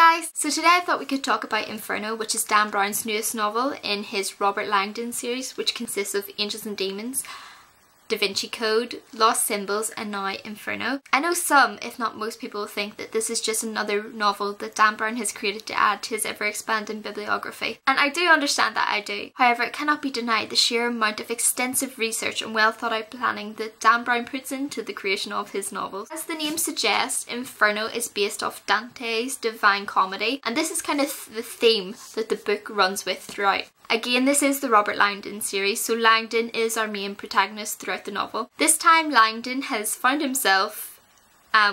guys! So today I thought we could talk about Inferno, which is Dan Brown's newest novel in his Robert Langdon series, which consists of Angels and Demons, Da Vinci Code, Lost Symbols, and now Inferno. I know some, if not most people, think that this is just another novel that Dan Brown has created to add to his ever-expanding bibliography. And I do understand that, I do. However, it cannot be denied the sheer amount of extensive research and well-thought-out planning that Dan Brown puts into the creation of his novels. As the name suggests, Inferno is based off Dante's Divine Comedy, and this is kind of the theme that the book runs with throughout. Again, this is the Robert Langdon series, so Langdon is our main protagonist throughout the novel. This time Langdon has found himself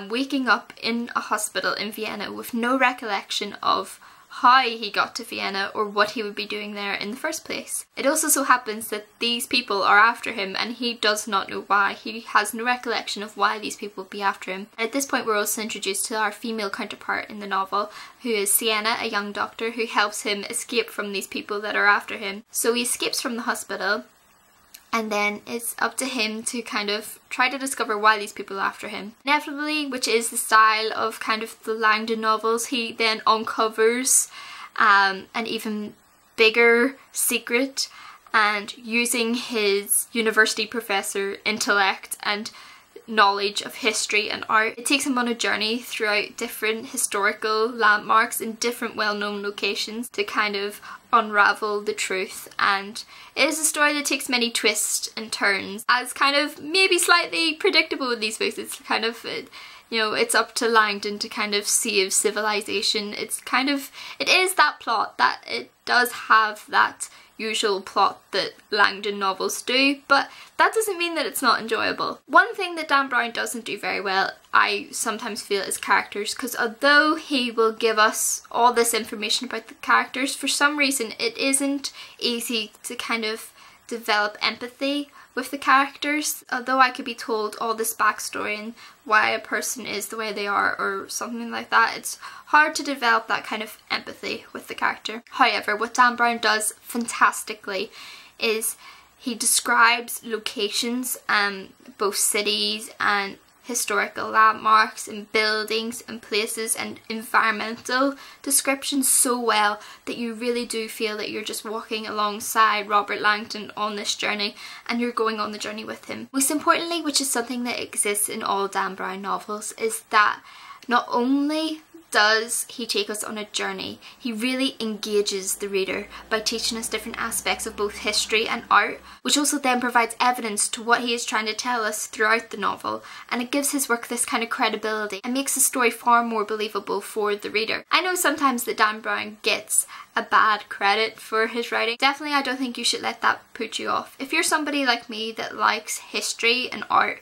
waking up in a hospital in Vienna with no recollection of how he got to Vienna or what he would be doing there in the first place. It also so happens that these people are after him and he does not know why. He has no recollection of why these people would be after him. And at this point we're also introduced to our female counterpart in the novel, who is Sienna, a young doctor who helps him escape from these people that are after him. So he escapes from the hospital, and then it's up to him to kind of try to discover why these people are after him. Inevitably, which is the style of kind of the Langdon novels, he then uncovers an even bigger secret, and using his university professor intellect and knowledge of history and art, it takes him on a journey throughout different historical landmarks in different well-known locations to kind of unravel the truth. And it is a story that takes many twists and turns, as kind of maybe slightly predictable with these books. It's kind of, you know, it's up to Langdon to kind of save civilization. It's kind of, it is that plot, that it does have that usual plot that Langdon novels do, but that doesn't mean that it's not enjoyable. One thing that Dan Brown doesn't do very well, I sometimes feel, is characters, because although he will give us all this information about the characters, for some reason it isn't easy to kind of develop empathy with the characters. Although I could be told all this backstory and why a person is the way they are or something like that, it's hard to develop that kind of empathy with the character. However, what Dan Brown does fantastically is he describes locations, both cities and historical landmarks and buildings and places and environmental descriptions so well that you really do feel that you're just walking alongside Robert Langdon on this journey, and you're going on the journey with him. Most importantly, which is something that exists in all Dan Brown novels, is that not only does he take us on a journey, he really engages the reader by teaching us different aspects of both history and art, which also then provides evidence to what he is trying to tell us throughout the novel, and it gives his work this kind of credibility and makes the story far more believable for the reader. I know sometimes that Dan Brown gets a bad credit for his writing. Definitely I don't think you should let that put you off. If you're somebody like me that likes history and art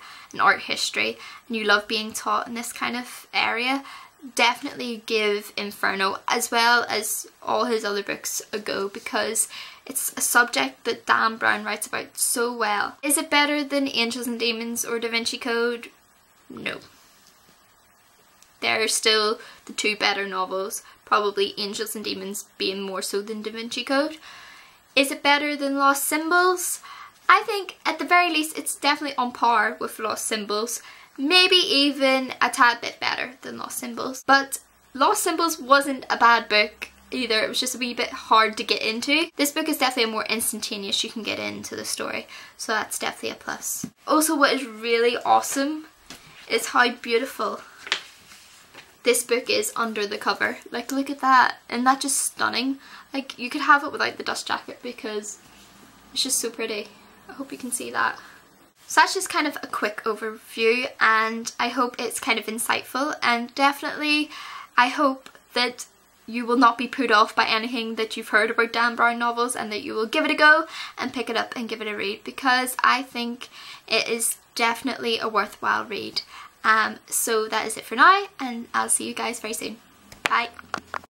history, and you love being taught in this kind of area, definitely give Inferno, as well as all his other books, a go, because it's a subject that Dan Brown writes about so well. Is it better than Angels and Demons or Da Vinci Code? No. They're still the two better novels, probably Angels and Demons being more so than Da Vinci Code. Is it better than Lost Symbols? I think at the very least it's definitely on par with Lost Symbols. Maybe even a tad bit better than Lost Symbols. But Lost Symbols wasn't a bad book either, it was just a wee bit hard to get into. This book is definitely a more instantaneous, you can get into the story, so that's definitely a plus. Also, what is really awesome is how beautiful this book is under the cover. Like, look at that, and that's just stunning. Like, you could have it without the dust jacket because it's just so pretty. I hope you can see that. So that's just kind of a quick overview, and I hope it's kind of insightful, and definitely I hope that you will not be put off by anything that you've heard about Dan Brown novels, and that you will give it a go and pick it up and give it a read, because I think it is definitely a worthwhile read. So that is it for now, and I'll see you guys very soon. Bye!